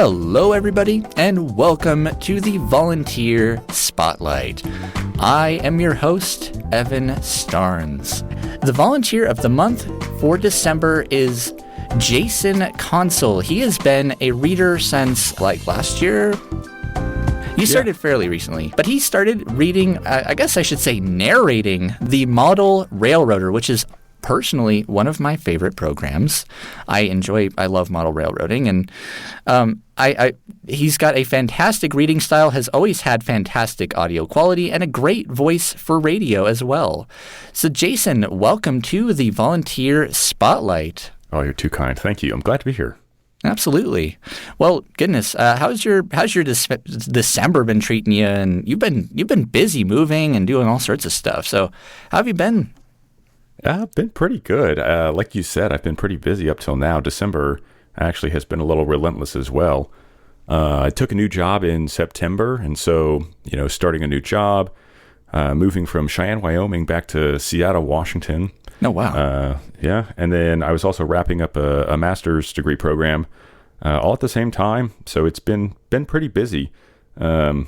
Hello, everybody, and welcome to the Volunteer Spotlight. I am your host, Evan Starnes. The Volunteer of the Month for December is Jason Consul. He has been a reader since, last year. He started fairly recently, but he started reading, I guess I should say narrating, The Model Railroader, which is personally one of my favorite programs. I love model railroading, and he's got a fantastic reading style, has always had fantastic audio quality, and a great voice for radio as well. So Jason, welcome to the Volunteer Spotlight. Oh, you're too kind. Thank you. I'm glad to be here. Absolutely. Well, goodness, how's your December been treating you? And you've been busy moving and doing all sorts of stuff. So how have you been? I've been pretty good. Like you said, I've been pretty busy up till now. December actually has been a little relentless as well. I took a new job in September, and so, starting a new job, moving from Cheyenne, Wyoming back to Seattle, Washington. Oh, wow. Yeah, and then I was also wrapping up a master's degree program all at the same time, so it's been pretty busy. And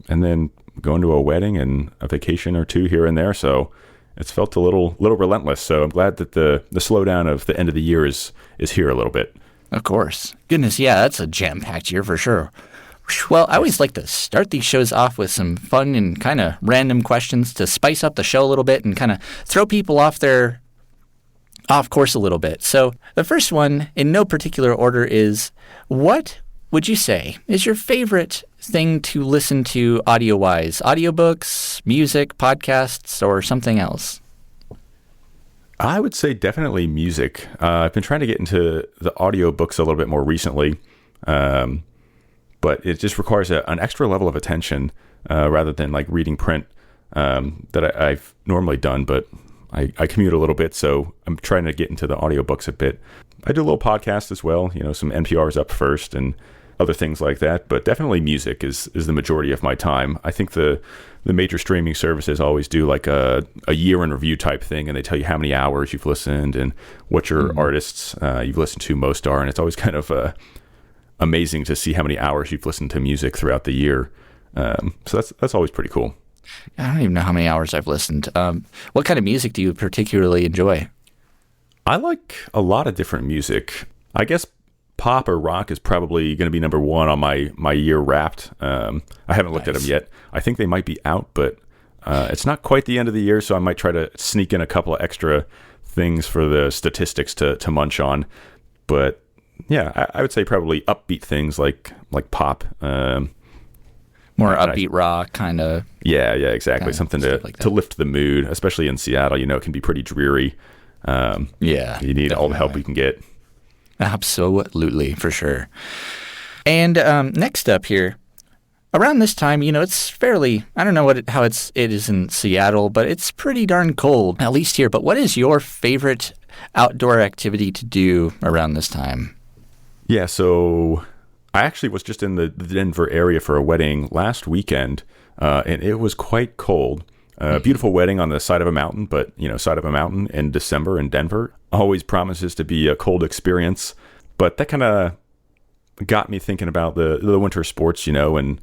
then going to a wedding and a vacation or two here and there, so it's felt a little relentless. So I'm glad that the slowdown of the end of the year is here a little bit. Of course. Goodness, yeah, that's a jam-packed year for sure. Well, I always like to start these shows off with some fun and kind of random questions to spice up the show a little bit and kind of throw people off course a little bit. So the first one, in no particular order, is what would you say is your favorite thing to listen to audio-wise? Audiobooks, music, podcasts, or something else? I would say definitely music. I've been trying to get into the audiobooks a little bit more recently, but it just requires an extra level of attention rather than like reading print that I've normally done, but I commute a little bit, so I'm trying to get into the audiobooks a bit. I do a little podcast as well, some NPR's Up First and other things like that, but definitely music is the majority of my time. I think the major streaming services always do like a year in review type thing, and they tell you how many hours you've listened and what your artists you've listened to most are, and it's always kind of amazing to see how many hours you've listened to music throughout the year. So that's always pretty cool. I don't even know how many hours I've listened. What kind of music do you particularly enjoy? I like a lot of different music. I guess pop or rock is probably going to be number one on my year Wrapped. I haven't looked at them yet. I think they might be out, but it's not quite the end of the year, so I might try to sneak in a couple of extra things for the statistics to munch on. But yeah, I would say probably upbeat things like pop. More upbeat rock kind of. Yeah, exactly. Something to lift the mood, especially in Seattle. It can be pretty dreary. Yeah. You need definitely all the help you can get. Absolutely, for sure. And next up here, around this time, it's fairly, I don't know how it is in Seattle, but it's pretty darn cold, at least here. But what is your favorite outdoor activity to do around this time? Yeah, so I actually was just in the Denver area for a wedding last weekend, and it was quite cold. Beautiful wedding on the side of a mountain, but, side of a mountain in December in Denver always promises to be a cold experience. But that kind of got me thinking about the winter sports, and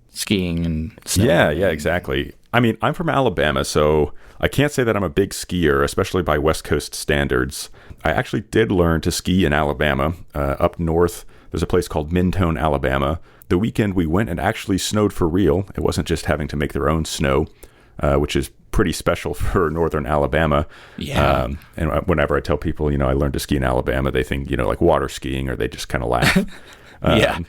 skiing and snow. Yeah, exactly. I mean, I'm from Alabama, so I can't say that I'm a big skier, especially by West Coast standards. I actually did learn to ski in Alabama. Up north, there's a place called Mentone, Alabama. The weekend we went, it actually snowed for real. It wasn't just having to make their own snow, which is pretty special for northern Alabama. Yeah. And whenever I tell people, I learned to ski in Alabama, they think, like water skiing, or they just kind of laugh. Yeah.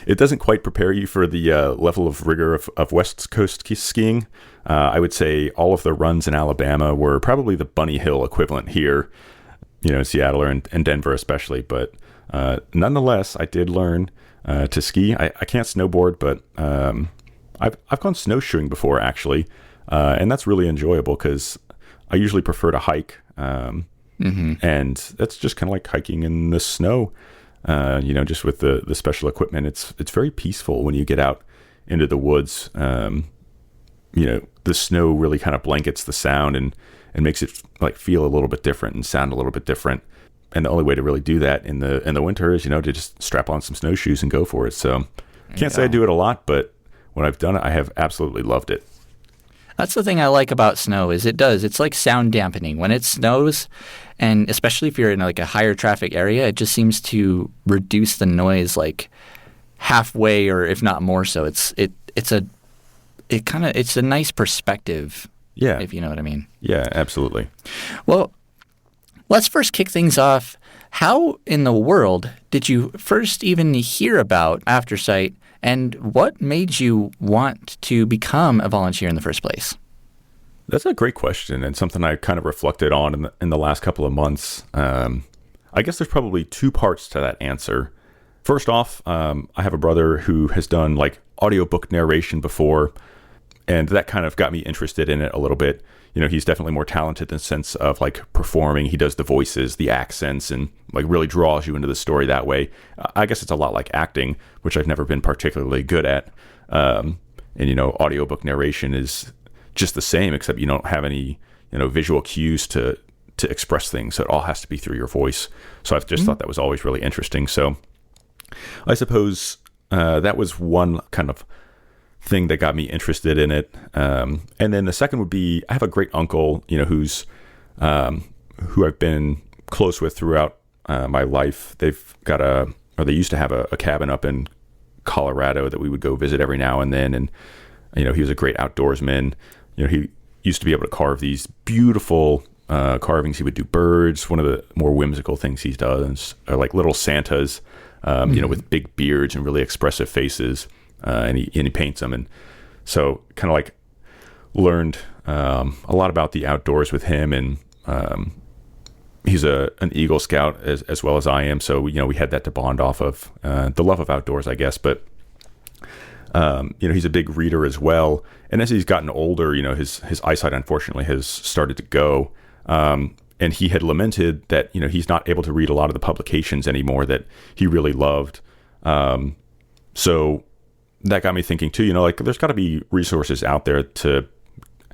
It doesn't quite prepare you for the level of rigor of West Coast skiing. I would say all of the runs in Alabama were probably the Bunny Hill equivalent here, in Seattle or in Denver especially. But nonetheless, I did learn to ski. I can't snowboard, but I've gone snowshoeing before, actually. And that's really enjoyable because I usually prefer to hike. And that's just kind of like hiking in the snow. Just with the special equipment, it's very peaceful when you get out into the woods. The snow really kind of blankets the sound and makes it like feel a little bit different and sound a little bit different. and the only way to really do that in the winter is, to just strap on some snowshoes and go for it. So can't say I do it a lot, but when I've done it, I have absolutely loved it. That's the thing I like about snow is it's like sound dampening. When it snows, and especially if you're in like a higher traffic area, it just seems to reduce the noise like halfway, or if not more so. It's a nice perspective. Yeah. If you know what I mean. Yeah, absolutely. Well, let's first kick things off. How in the world did you first even hear about AfterSight, and what made you want to become a volunteer in the first place? That's a great question, and something I kind of reflected on in the last couple of months. I guess there's probably two parts to that answer. First off, I have a brother who has done like audiobook narration before, and that kind of got me interested in it a little bit. He's definitely more talented in the sense of like performing. He does the voices, the accents, and like really draws you into the story that way. I guess it's a lot like acting, which I've never been particularly good at. And audiobook narration is just the same, except you don't have any, visual cues to express things. So it all has to be through your voice. So I've just thought that was always really interesting. So I suppose that was one kind of thing that got me interested in it. And then the second would be, I have a great uncle, who I've been close with throughout my life. They used to have a cabin up in Colorado that we would go visit every now and then. And, he was a great outdoorsman. He used to be able to carve these beautiful carvings. He would do birds. One of the more whimsical things he does are like little Santas, with big beards and really expressive faces. And he paints them, and so kind of like learned a lot about the outdoors with him. And he's an Eagle Scout as well as I am, so we had that to bond off of, the love of outdoors, I guess. But he's a big reader as well, and as he's gotten older, his eyesight unfortunately has started to go, and he had lamented that he's not able to read a lot of the publications anymore that he really loved. So that got me thinking too, like there's got to be resources out there to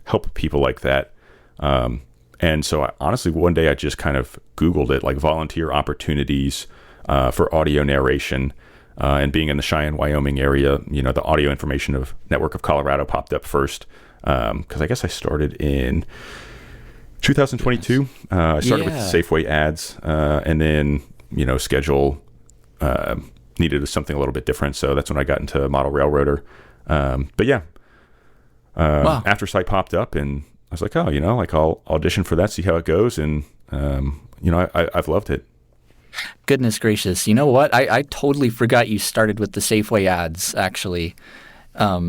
help people like that. And so honestly, one day I just kind of Googled it, like volunteer opportunities for audio narration. And being in the Cheyenne, Wyoming area, the audio information of Network of Colorado popped up first. Because I guess I started in 2022. I started with Safeway ads, and then, schedule needed something a little bit different, so that's when I got into Model Railroader. But yeah, wow. AfterSight popped up, and I was like, I'll audition for that, see how it goes, and I've loved it. Goodness gracious! You know what? I totally forgot you started with the Safeway ads. Actually, a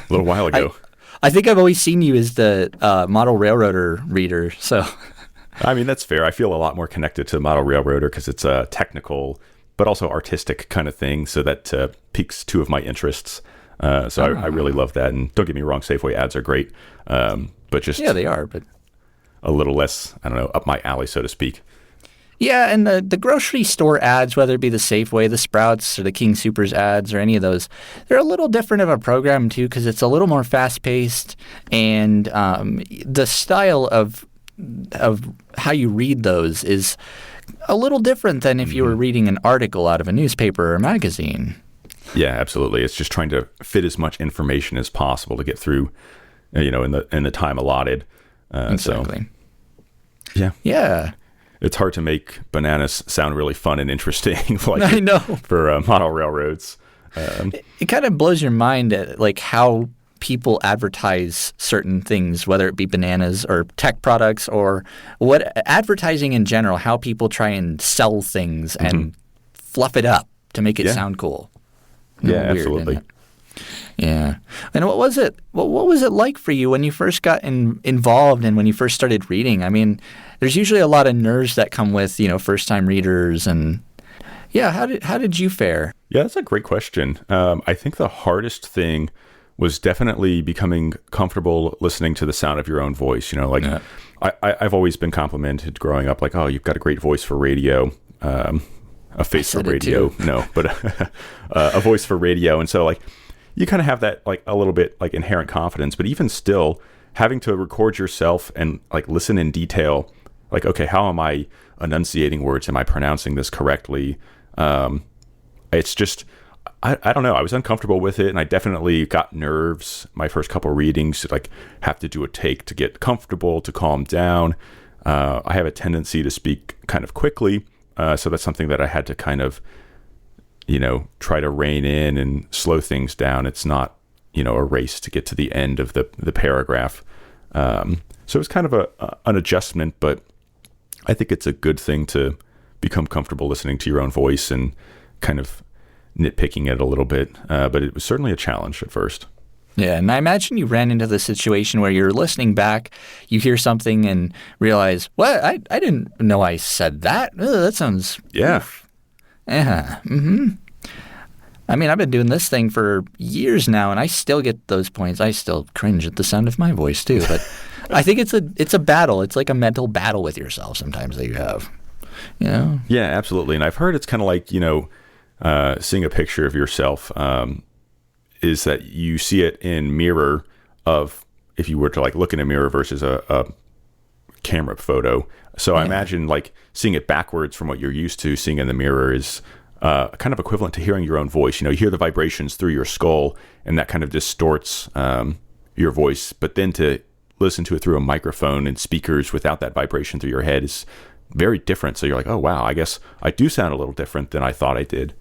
little while ago. I think I've always seen you as the Model Railroader reader. So, I mean, that's fair. I feel a lot more connected to Model Railroader because it's a technical but also artistic kind of thing, so that piques two of my interests. I really love that. And don't get me wrong, Safeway ads are great, but just they are, but a little less, I don't know, up my alley, so to speak. Yeah, and the grocery store ads, whether it be the Safeway, the Sprouts, or the King Soopers ads, or any of those, they're a little different of a program too, because it's a little more fast-paced, and the style of how you read those is a little different than if you were reading an article out of a newspaper or magazine. Yeah, absolutely. It's just trying to fit as much information as possible to get through, in the time allotted. Exactly. So, yeah. It's hard to make bananas sound really fun and interesting, like I know, for model railroads. It kind of blows your mind at like how people advertise certain things, whether it be bananas or tech products or what advertising in general, how people try and sell things and fluff it up to make it sound cool. Yeah, weird, absolutely. Yeah. And what was it like for you when you first got involved and when you first started reading? I mean, there's usually a lot of nerves that come with, first-time readers, and how did you fare? Yeah, that's a great question. I think the hardest thing was definitely becoming comfortable listening to the sound of your own voice. I've always been complimented growing up, like, oh, you've got a great voice for radio, a face for radio. No, but a voice for radio. And so, like, you kind of have that, like, a little bit, like, inherent confidence. But even still, having to record yourself and, like, listen in detail, like, okay, how am I enunciating words? Am I pronouncing this correctly? It's just, I don't know. I was uncomfortable with it, and I definitely got nerves my first couple of readings, like have to do a take to get comfortable, to calm down. I have a tendency to speak kind of quickly, so that's something that I had to kind of, try to rein in and slow things down. It's not, a race to get to the end of the paragraph. So it's kind of an adjustment, but I think it's a good thing to become comfortable listening to your own voice and kind of nitpicking it a little bit. But it was certainly a challenge at first. Yeah, and I imagine you ran into the situation where you're listening back, you hear something and realize, what? I didn't know I said that. Ugh, that sounds... Yeah. Oof. Yeah. Mm-hmm. I mean, I've been doing this thing for years now, and I still get those points. I still cringe at the sound of my voice, too. But I think it's a battle. It's like a mental battle with yourself sometimes that you have. Yeah, absolutely. And I've heard it's kind of like, seeing a picture of yourself is that you see it in mirror of if you were to like look in a mirror versus a camera photo. So I imagine like seeing it backwards from what you're used to seeing in the mirror is kind of equivalent to hearing your own voice. You hear the vibrations through your skull, and that kind of distorts your voice. But then to listen to it through a microphone and speakers without that vibration through your head is very different. So you're like, oh, wow, I guess I do sound a little different than I thought I did.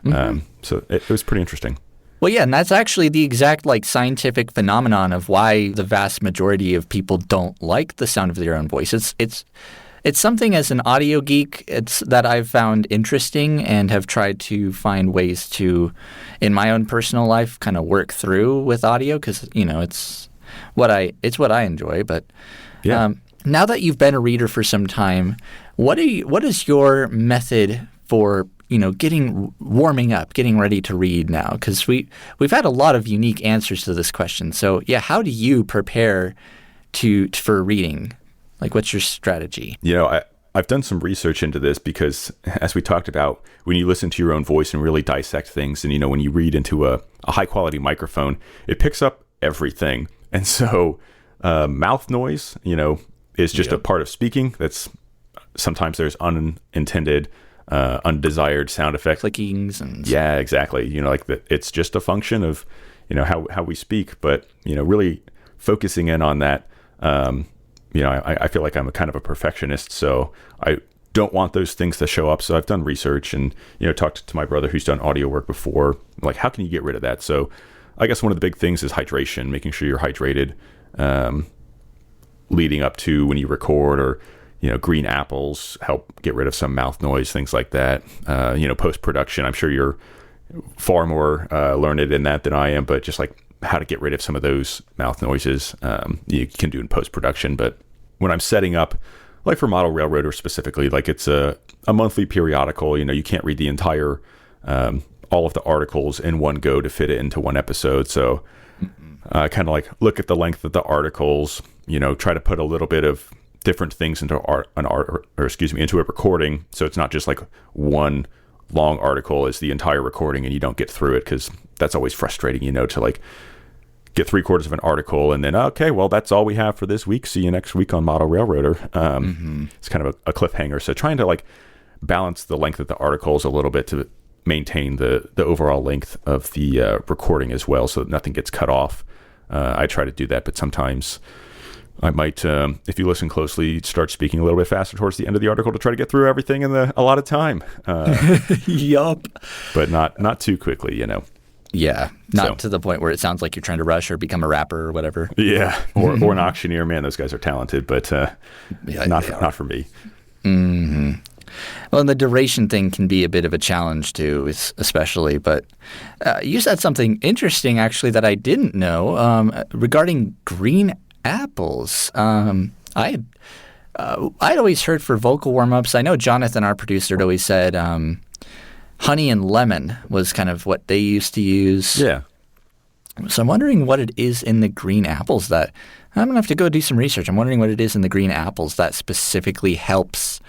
Mm-hmm. So it was pretty interesting. Well, yeah, and that's actually the exact scientific phenomenon of why the vast majority of people don't like the sound of their own voice. It's something as an audio geek that I've found interesting and have tried to find ways to, in my own personal life, kind of work through with audio because it's what I enjoy. But now that you've been a reader for some time, what is your method for warming up, getting ready to read now? Because we've had a lot of unique answers to this question. So yeah, how do you prepare for reading? Like, what's your strategy? I've done some research into this because, as we talked about, when you listen to your own voice and really dissect things, and when you read into a high quality microphone, it picks up everything. And so, mouth noise, is just a part of speaking. That's sometimes there's unintended. Undesired sound effects, clickings, and yeah, exactly. It's just a function of how we speak, but really focusing in on that. I feel like I'm a kind of a perfectionist, so I don't want those things to show up. So I've done research and talked to my brother who's done audio work before. Like, how can you get rid of that? So I guess one of the big things is hydration, making sure you're hydrated, leading up to when you record, or green apples help get rid of some mouth noise, things like that. Post-production, I'm sure you're far more learned in that than I am, but just like how to get rid of some of those mouth noises, you can do in post-production. But when I'm setting up, like for Model Railroader specifically, like it's a monthly periodical, you can't read the entire, all of the articles in one go to fit it into one episode. So kind of like look at the length of the articles, try to put a little bit of different things into into a recording, so it's not just like one long article is the entire recording and you don't get through it, because that's always frustrating, to like get 3/4 of an article and then okay, well, that's all we have for this week, see you next week on Model Railroader. It's kind of a cliffhanger. So trying to like balance the length of the articles a little bit to maintain the overall length of the recording as well, so that nothing gets cut off. I try to do that, but sometimes I might, if you listen closely, start speaking a little bit faster towards the end of the article to try to get through everything in a lot of time. Yup. But not too quickly, Yeah, not to the point where it sounds like you're trying to rush or become a rapper or whatever. Yeah, or an auctioneer. Man, those guys are talented, but not for me. Mm-hmm. Well, and the duration thing can be a bit of a challenge too, especially. But you said something interesting, actually, that I didn't know regarding green apples. I'd always heard for vocal warm-ups, I know Jonathan, our producer, had always said honey and lemon was kind of what they used to use. Yeah. So I'm wondering what it is in the green apples that I'm going to have to go do some research. I'm wondering what it is in the green apples that specifically helps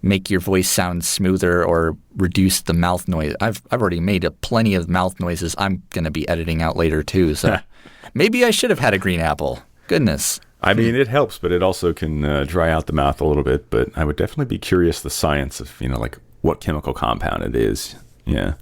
make your voice sound smoother or reduce the mouth noise. I've already made plenty of mouth noises I'm going to be editing out later too. So maybe I should have had a green apple. Goodness. I mean, it helps, but it also can dry out the mouth a little bit. But I would definitely be curious the science of, like what chemical compound it is. Yeah.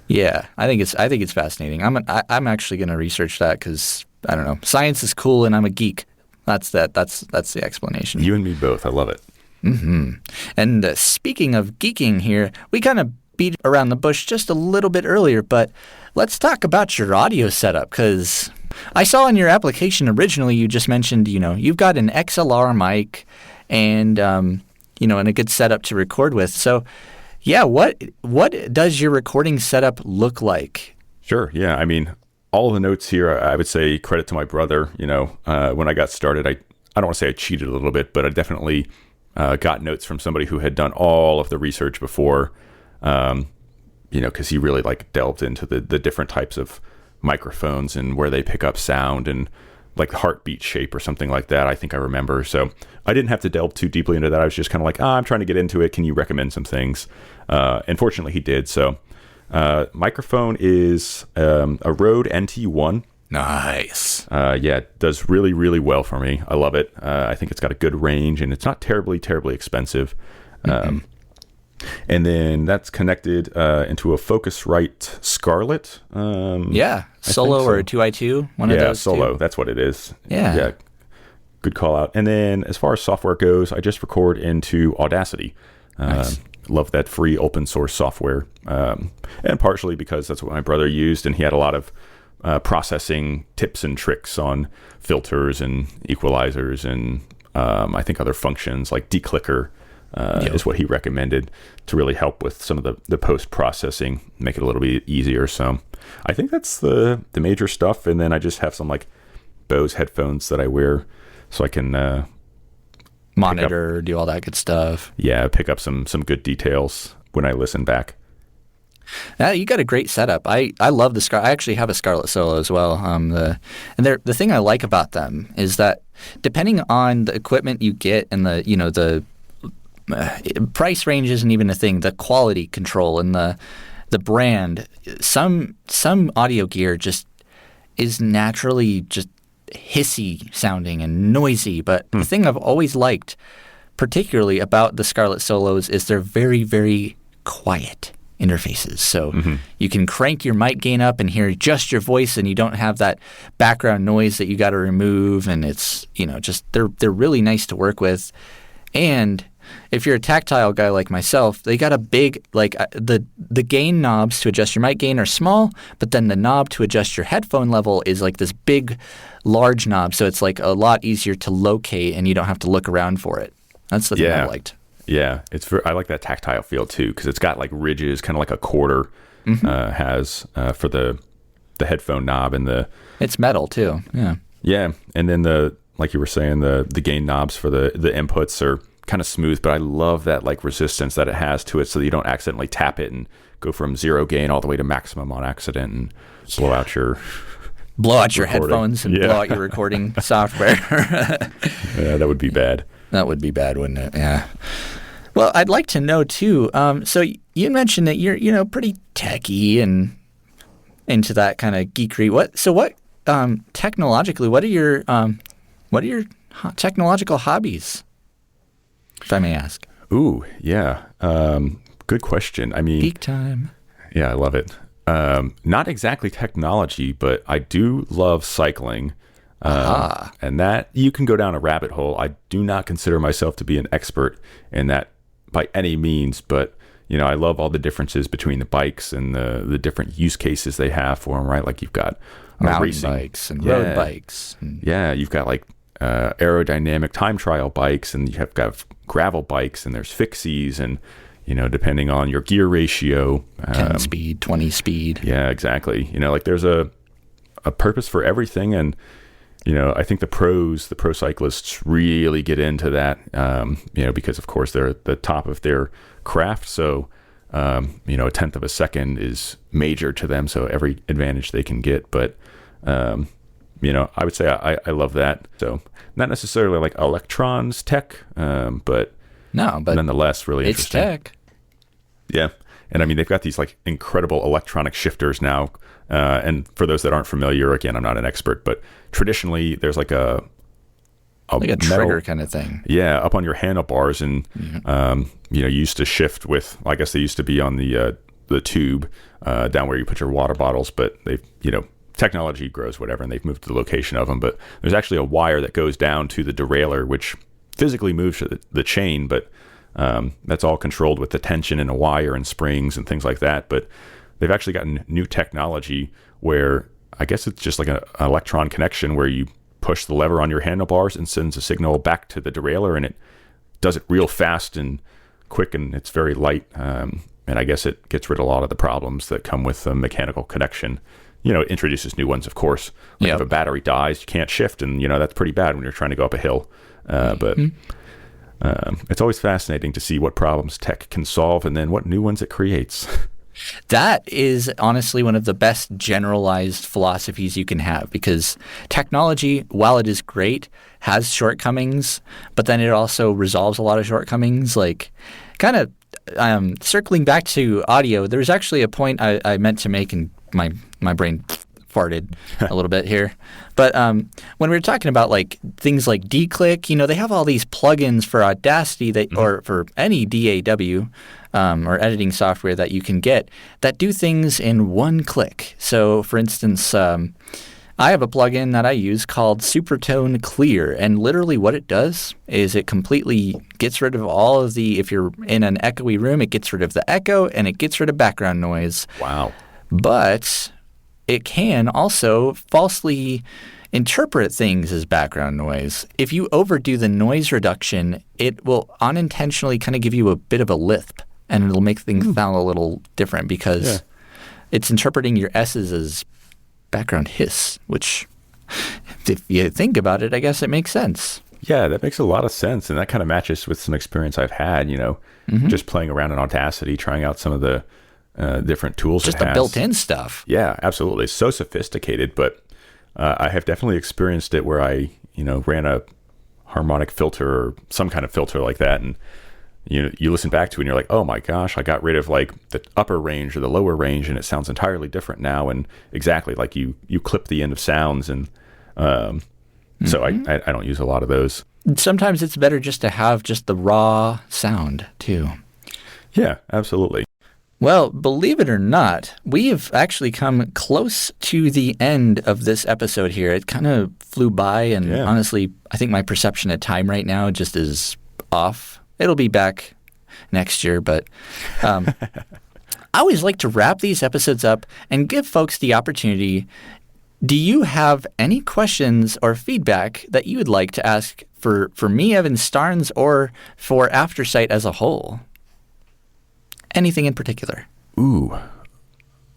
Yeah, I think it's fascinating. I'm actually going to research that because I don't know, science is cool and I'm a geek. That's the explanation. You and me both. I love it. Mm-hmm. And speaking of geeking here, we kind of beat around the bush just a little bit earlier, but let's talk about your audio setup because I saw in your application originally you just mentioned, you've got an XLR mic and, and a good setup to record with. So, yeah, what does your recording setup look like? Sure. Yeah. I mean, all the notes here, I would say credit to my brother. When I got started, I don't want to say I cheated a little bit, but I definitely got notes from somebody who had done all of the research before, because he really delved into the different types of microphones and where they pick up sound and like heartbeat shape or something like that. I think I remember. So I didn't have to delve too deeply into that. I was just kind of like, I'm trying to get into it. Can you recommend some things? And fortunately he did. So microphone is a Rode NT1. Nice. It does really, really well for me. I love it. I think it's got a good range and it's not terribly, terribly expensive. And then that's connected into a Focusrite Scarlett. Solo or a 2i2, one of those. Yeah, Solo. That's what it is. Yeah. Good call out. And then as far as software goes, I just record into Audacity. Nice. Love that free open source software. And partially because that's what my brother used, and he had a lot of processing tips and tricks on filters and equalizers and I think other functions like declicker. Is what he recommended to really help with some of the post-processing, make it a little bit easier. So I think that's the major stuff. And then I just have some Bose headphones that I wear so I can monitor, do all that good stuff. Yeah, pick up some good details when I listen back. You got a great setup. I love the Scarlett. I actually have a Scarlett Solo as well. The thing I like about them is that depending on the equipment you get and the price range isn't even a thing. The quality control and the brand, some audio gear just is naturally just hissy sounding and noisy. But the thing I've always liked, particularly about the Scarlett Solos, is they're very, very quiet interfaces. So you can crank your mic gain up and hear just your voice, and you don't have that background noise that you got to remove. And it's just they're really nice to work with. And if you're a tactile guy like myself, they got a big, the gain knobs to adjust your mic gain are small, but then the knob to adjust your headphone level is this big, large knob. So it's a lot easier to locate and you don't have to look around for it. That's the thing I liked. Yeah, I like that tactile feel too, because it's got ridges, kind of like a quarter has for the headphone knob and it's metal too. Yeah. Yeah, and then like you were saying, the gain knobs for the inputs are kind of smooth, but I love that resistance that it has to it, so that you don't accidentally tap it and go from zero gain all the way to maximum on accident and blow out your headphones and blow out your recording software. Yeah, that would be bad. That would be bad, wouldn't it? Yeah. Well, I'd like to know too. So you mentioned that you're pretty techy and into that kind of geekery. What technologically? What are your technological hobbies, if I may ask? Ooh, yeah. Good question. I mean, geek time. Yeah, I love it. Not exactly technology, but I do love cycling. And that you can go down a rabbit hole. I do not consider myself to be an expert in that by any means, but I love all the differences between the bikes and the different use cases they have for them, right? Like you've got mountain bikes and road bikes. Yeah, you've got aerodynamic time trial bikes, and you have got gravel bikes, and there's fixies, and depending on your gear ratio, 10 speed, 20 speed. Yeah, exactly. There's a purpose for everything, and I think the pro cyclists really get into that, because of course they're at the top of their craft. So, a tenth of a second is major to them. So every advantage they can get. But, I would say I love that. So not necessarily like electrons tech, but nonetheless, really interesting. It's tech. Yeah. And I mean, they've got these incredible electronic shifters now. And for those that aren't familiar, again, I'm not an expert, but traditionally there's a like a metal, trigger kind of thing. Yeah, up on your handlebars, and you used to shift with. I guess they used to be on the tube down where you put your water bottles, but they've technology grows, whatever, and they've moved to the location of them. But there's actually a wire that goes down to the derailleur, which physically moves the chain, but that's all controlled with the tension in a wire and springs and things like that. But they've actually gotten new technology where I guess it's just like an electron connection where you push the lever on your handlebars and sends a signal back to the derailleur, and it does it real fast and quick, and it's very light. And I guess it gets rid of a lot of the problems that come with a mechanical connection. It introduces new ones, of course. Like if a battery dies, you can't shift, and that's pretty bad when you're trying to go up a hill. But it's always fascinating to see what problems tech can solve and then what new ones it creates. That is honestly one of the best generalized philosophies you can have, because technology, while it is great, has shortcomings, but then it also resolves a lot of shortcomings. Like, kind of circling back to audio, there was actually a point I meant to make, and my brain farted a little bit here. But when we were talking about like things like DClick, they have all these plugins for Audacity that, or for any DAW or editing software that you can get that do things in one click. So, for instance, I have a plugin that I use called Supertone Clear, and literally what it does is it completely gets rid of all of the, if you're in an echoey room, it gets rid of the echo and it gets rid of background noise. Wow. But it can also falsely interpret things as background noise. If you overdo the noise reduction, it will unintentionally kind of give you a bit of a lisp, and it'll make things sound a little different because it's interpreting your S's as background hiss, which if you think about it, I guess it makes sense. Yeah, that makes a lot of sense, and that kind of matches with some experience I've had, just playing around in Audacity, trying out some of the different tools. Just the built-in stuff. Yeah, absolutely. It's so sophisticated, but I have definitely experienced it where I, ran a harmonic filter or some kind of filter like that, and you listen back to it and you're like, oh my gosh, I got rid of like the upper range or the lower range, and it sounds entirely different now. And exactly like you clip the end of sounds, and so I don't use a lot of those. Sometimes it's better just to have just the raw sound too. Yeah, absolutely. Well, believe it or not, we have actually come close to the end of this episode here. It kind of flew by, and honestly, I think my perception of time right now just is off. It'll be back next year, but I always like to wrap these episodes up and give folks the opportunity. Do you have any questions or feedback that you would like to ask for me, Evan Starnes, or for Aftersight as a whole? Anything in particular? Ooh.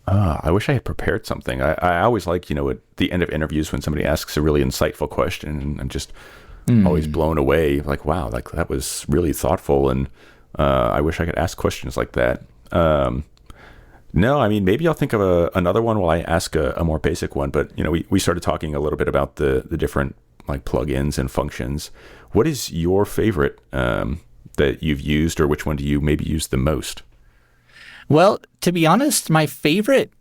I wish I had prepared something. I always like, at the end of interviews when somebody asks a really insightful question, and I'm just always blown away. Like, wow, like that was really thoughtful, and I wish I could ask questions like that. No, I mean, maybe I'll think of another one while I ask a more basic one. But, we started talking a little bit about the different like plugins and functions. What is your favorite that you've used, or which one do you maybe use the most? Well, to be honest, my favorite,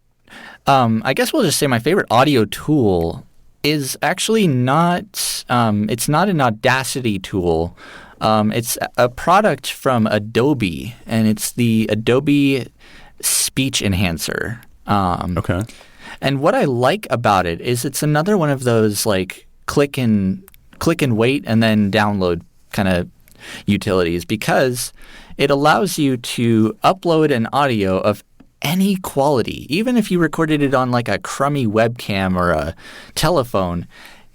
I guess we'll just say my favorite audio tool is actually not, it's not an Audacity tool. It's a product from Adobe, and it's the Adobe Speech Enhancer. Okay. And what I like about it is it's another one of those like click and wait and then download kind of utilities, because it allows you to upload an audio of any quality, even if you recorded it on like a crummy webcam or a telephone,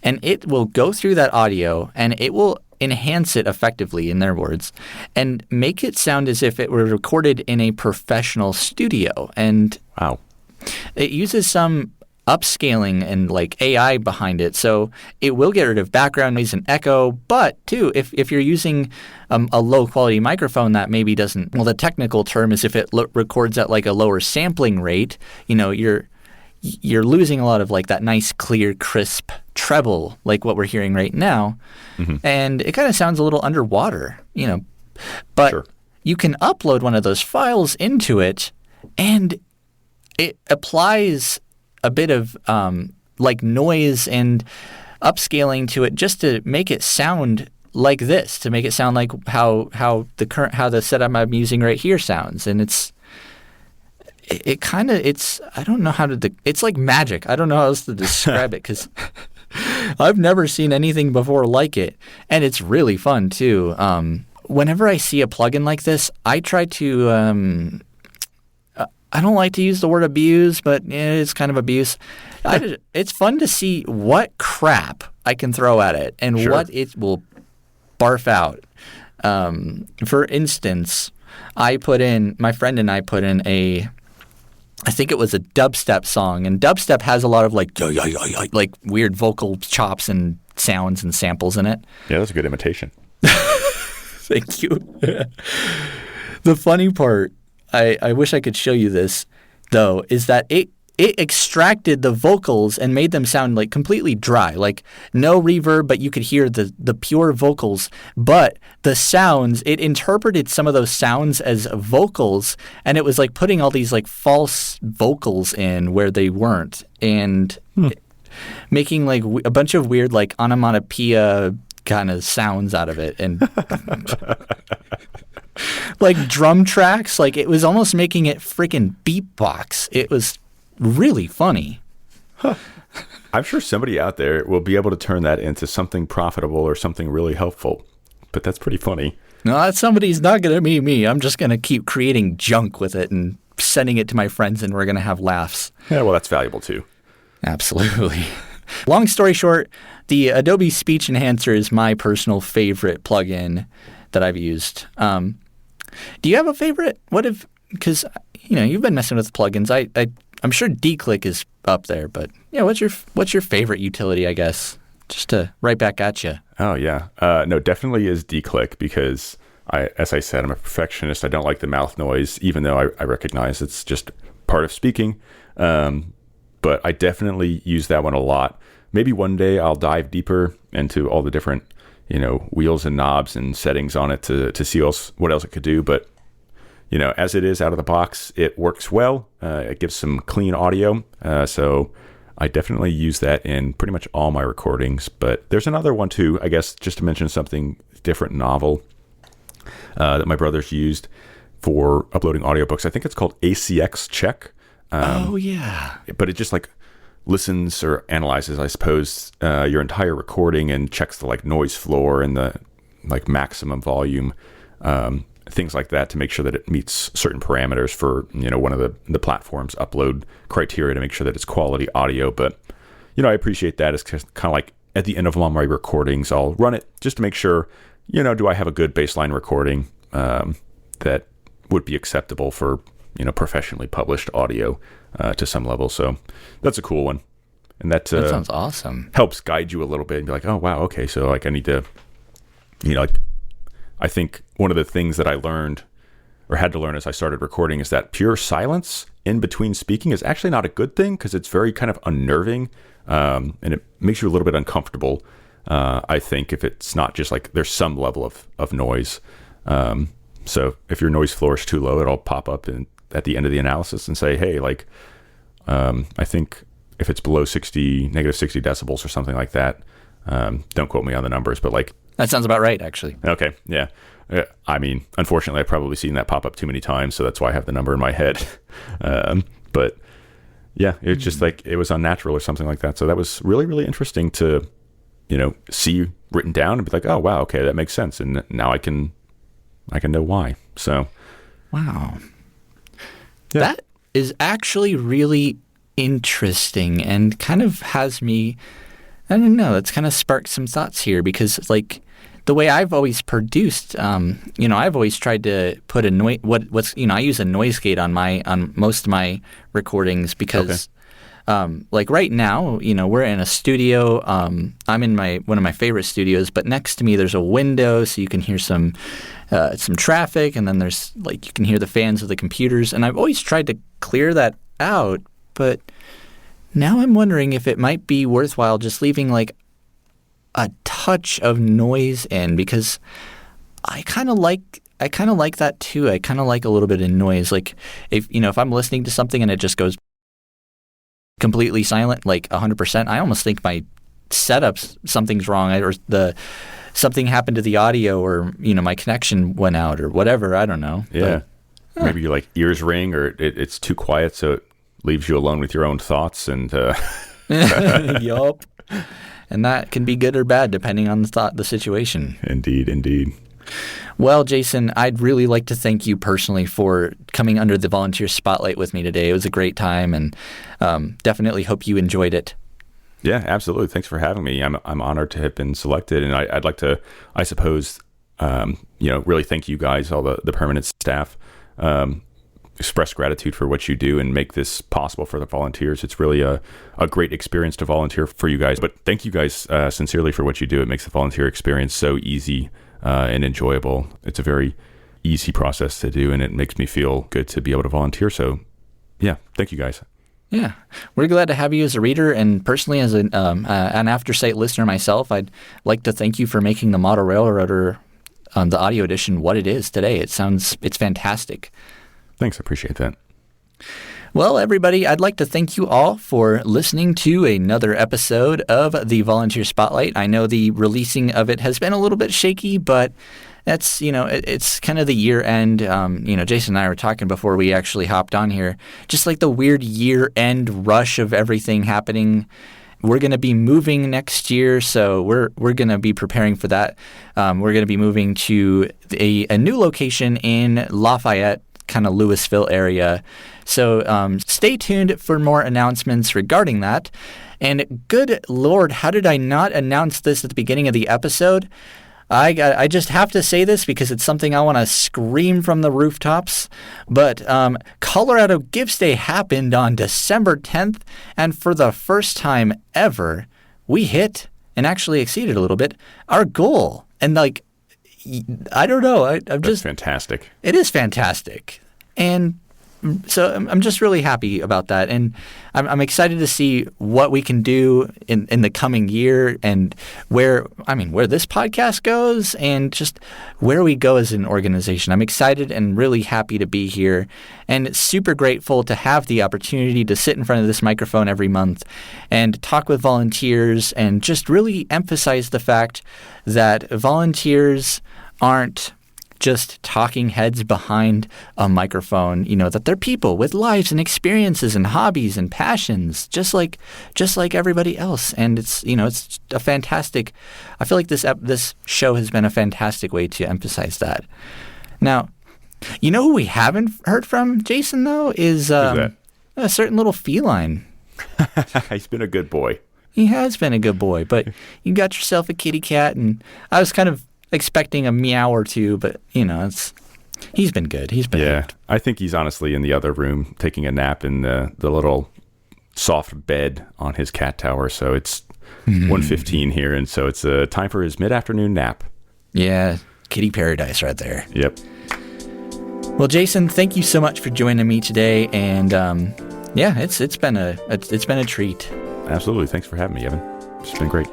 and it will go through that audio and it will enhance it effectively, in their words, and make it sound as if it were recorded in a professional studio. And wow, it uses some upscaling and like AI behind it, so it will get rid of background noise and echo. But too, if you're using a low quality microphone that maybe doesn't, well, the technical term is if it records at like a lower sampling rate, you're losing a lot of like that nice clear crisp treble like what we're hearing right now, and it kind of sounds a little underwater, but sure. You can upload one of those files into it, and it applies a bit of like noise and upscaling to it just to make it sound like this, to make it sound like how the setup I'm using right here sounds. And it's I don't know how to it's like magic. I don't know how else to describe it, because I've never seen anything before like it, and it's really fun too. Whenever I see a plugin like this, I try to I don't like to use the word abuse, but it's kind of abuse. It's fun to see what crap I can throw at it and Sure. what it will barf out. For instance, my friend and I put in I think it was a dubstep song, and dubstep has a lot of like weird vocal chops and sounds and samples in it. Yeah, that's a good imitation. Thank you. The funny part, I wish I could show you this, though, is that it extracted the vocals and made them sound like completely dry, like no reverb, but you could hear the pure vocals. But the sounds, it interpreted some of those sounds as vocals, and it was like putting all these like false vocals in where they weren't, and making like a bunch of weird like onomatopoeia kind of sounds out of it, and like drum tracks. Like it was almost making it freaking beatbox. It was really funny. I'm sure somebody out there will be able to turn that into something profitable or something really helpful. But that's pretty funny. No, that somebody's not going to be me. I'm just going to keep creating junk with it and sending it to my friends, and we're going to have laughs. Yeah, well, that's valuable too. Absolutely. Long story short, the Adobe Speech Enhancer is my personal favorite plugin that I've used. Do you have a favorite? Because you've been messing with plugins. I'm sure DClick is up there, but yeah, what's your favorite utility, I guess? Just to right back at you. Oh yeah, no, definitely is DClick, because as I said, I'm a perfectionist. I don't like the mouth noise, even though I recognize it's just part of speaking. But I definitely use that one a lot. Maybe one day I'll dive deeper into all the different, wheels and knobs and settings on it to see what else it could do. But, as it is out of the box, it works well. It gives some clean audio. So I definitely use that in pretty much all my recordings. But there's another one too, I guess, just to mention something different, novel, that my brothers used for uploading audiobooks. I think it's called ACX Check. Oh, yeah. But it just like listens or analyzes, I suppose, your entire recording and checks the like noise floor and the like maximum volume, things like that, to make sure that it meets certain parameters for, one of the platform's upload criteria to make sure that it's quality audio. But, I appreciate that. It's kind of like at the end of all my recordings, I'll run it just to make sure, do I have a good baseline recording that would be acceptable for, professionally published audio to some level. So that's a cool one. And that sounds awesome. Helps guide you a little bit and be like, oh, wow, okay. So like I need to, I think one of the things that I learned or had to learn as I started recording is that pure silence in between speaking is actually not a good thing, because it's very kind of unnerving, and it makes you a little bit uncomfortable. I think if it's not just like there's some level of noise. So if your noise floor is too low, it'll pop up at the end of the analysis and say, hey, like, I think if it's below negative 60 decibels or something like that, don't quote me on the numbers, but like, that sounds about right, actually. Okay, yeah. I mean, unfortunately, I've probably seen that pop up too many times, so that's why I have the number in my head. But yeah, it's just like it was unnatural or something like that. So that was really, really interesting to, see written down and be like, oh, wow, okay, that makes sense. And now I can know why. So, wow. Yeah. That is actually really interesting and kind of has me, I don't know, it's kind of sparked some thoughts here, because like the way I've always produced, I've always tried to put a noise, I use a noise gate on most of my recordings, because like right now, we're in a studio. I'm in one of my favorite studios, but next to me there's a window, so you can hear some traffic, and then there's like you can hear the fans of the computers. And I've always tried to clear that out, but now I'm wondering if it might be worthwhile just leaving like a touch of noise in, because I kind of like that too. I kind of like a little bit of noise. Like if I'm listening to something and it just goes completely silent, like 100%, I almost think setup, something's wrong, or something happened to the audio, or my connection went out, or whatever. I don't know. Yeah. Maybe your ears ring, or it's too quiet, so it leaves you alone with your own thoughts. And yup. And that can be good or bad depending on the situation. Indeed. Well, Jason, I'd really like to thank you personally for coming under the volunteer spotlight with me today. It was a great time, and definitely hope you enjoyed it. Yeah, absolutely. Thanks for having me. I'm honored to have been selected, and I'd like to, I suppose, really thank you guys, all the permanent staff. Express gratitude for what you do and make this possible for the volunteers. It's really a great experience to volunteer for you guys. But thank you guys sincerely for what you do. It makes the volunteer experience so easy and enjoyable. It's a very easy process to do, and it makes me feel good to be able to volunteer. So, yeah, thank you guys. Yeah, we're glad to have you as a reader, and personally as an Aftersight listener myself, I'd like to thank you for making the Model Railroader, the audio edition, what it is today. It's fantastic. Thanks, I appreciate that. Well, everybody, I'd like to thank you all for listening to another episode of the Volunteer Spotlight. I know the releasing of it has been a little bit shaky, but that's, it's kind of the year end. Jason and I were talking before we actually hopped on here, just like the weird year end rush of everything happening. We're going to be moving next year, so we're going to be preparing for that. We're going to be moving to a new location in Lafayette, kind of Louisville area. So stay tuned for more announcements regarding that. And good Lord, how did I not announce this at the beginning of the episode? I just have to say this because it's something I want to scream from the rooftops. But Colorado Gifts Day happened on December 10th, and for the first time ever, we hit and actually exceeded a little bit our goal. And I don't know. That's fantastic. It is fantastic. And so I'm just really happy about that. And I'm excited to see what we can do in the coming year, and where this podcast goes, and just where we go as an organization. I'm excited and really happy to be here, and super grateful to have the opportunity to sit in front of this microphone every month and talk with volunteers, and just really emphasize the fact that volunteers aren't just talking heads behind a microphone, that they're people with lives and experiences and hobbies and passions, just like everybody else. And it's a fantastic, I feel like this show has been a fantastic way to emphasize that. Now, who we haven't heard from, Jason, though, is a certain little feline. He's been a good boy. He has been a good boy, but you got yourself a kitty cat, and I was kind of expecting a meow or two, but he's been good. He's been good. I think he's honestly in the other room taking a nap in the little soft bed on his cat tower. So it's 1:15 here, and so it's time for his mid-afternoon nap. Yeah, kitty paradise right there. Yep. Well, Jason, thank you so much for joining me today, and it's been a treat. Absolutely. Thanks for having me, Evan. It's been great.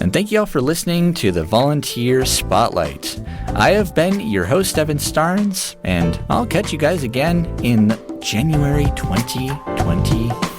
And thank you all for listening to the Volunteer Spotlight. I have been your host, Evan Starnes, and I'll catch you guys again in January 2023.